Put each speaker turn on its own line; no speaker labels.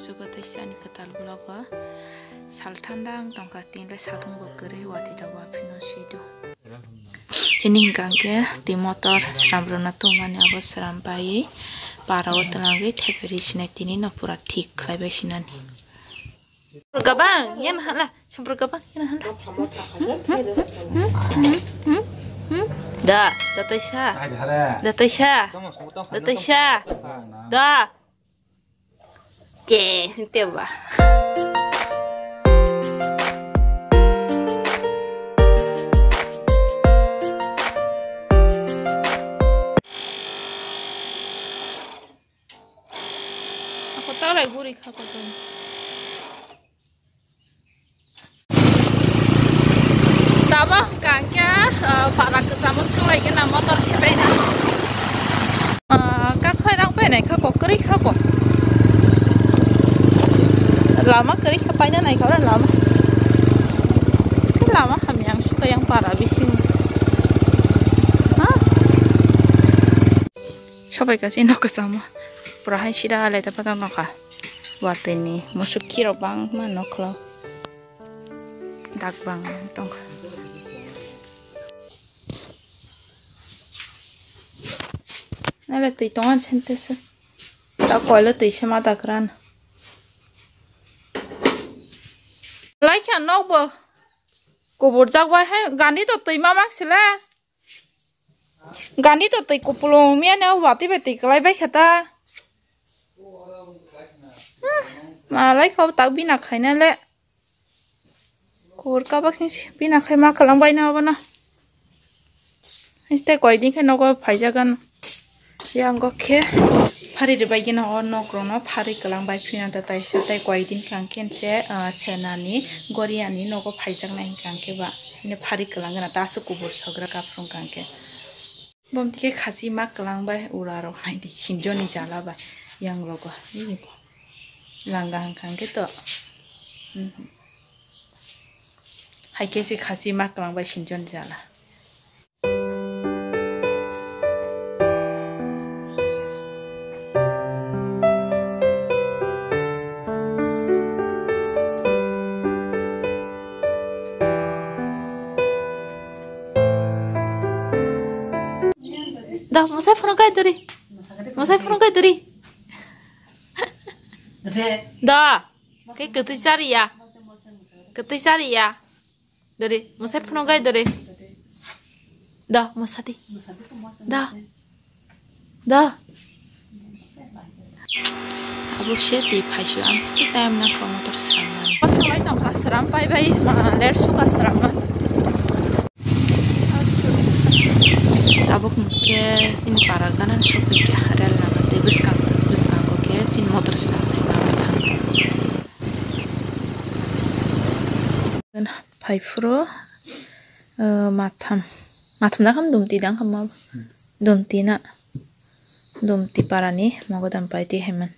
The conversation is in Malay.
juga tesiani ketal bulaga saltandang tongka tinggal satung bakere wati dawa pinosido. Jadi hingga di motor serambrona tu mana apa serampai para orang lagi tapi sini tini no pura tik lagi sinani. Gabang, yan hala, siyempre gabang, yan hala. Da, datay siya. Datay siya. Datay siya. Da. Okay, hindi ba? Ako tahu lagi gurih aku tuh. Tabah kangkya para kesamun tulai kena motor sepeda. Kakak orang pernah kakak kerih kakak. Lama kerih apa ini naik orang lama. Sekarang lama kami yang suka yang para bising. Siapa kasih nak kesama? Perahan sida alai tapi tak nak. Waktu ini masuk kira bang mana kalau dak bang tong. Nala tui tongan sentese. Tak koila tui sama tak ran. Like yang nok bo. Kubur jak wai hai gandhi to tui mamang sila. Gandhi to tui kupulong mia ne wati beti kelai bai kata. Malai kau tak bina khai na le. Kubur kabak ni bina khai ma kalang bai na bana. Este koi din khai nok phai jagan. Yang oke, hari ini bagi na orang nongkrong hari kelang bayi punya data istilah kau idin kangken se senani goriani nogo pajak naik kangke ba ini hari kelang na tasu kubur sogra kaprong kangke bom tike khasi mak kelang bayi uraro hai di sinjoni jala ba yang logo ini langgang kangke to hai kesi khasi mak kelang bayi sinjoni jala dah, mau saya phone kau dari, mau saya phone kau dari, dah, kayak ketik cari ya, dari, mau saya phone kau dari, dah, mau sadi, dah, Abu Syedi pasyu amsti time nak kamu terus serangan. Waktu lain tangka seram pai ler suka serangan. Abuk ke sini para kanan shopping ke hadal nama tebus kangko ke sini motor selama nama thanto. Dan 5 pro matam nak ham dumti dang ham ab dumti para ni mago dam pai ti heman.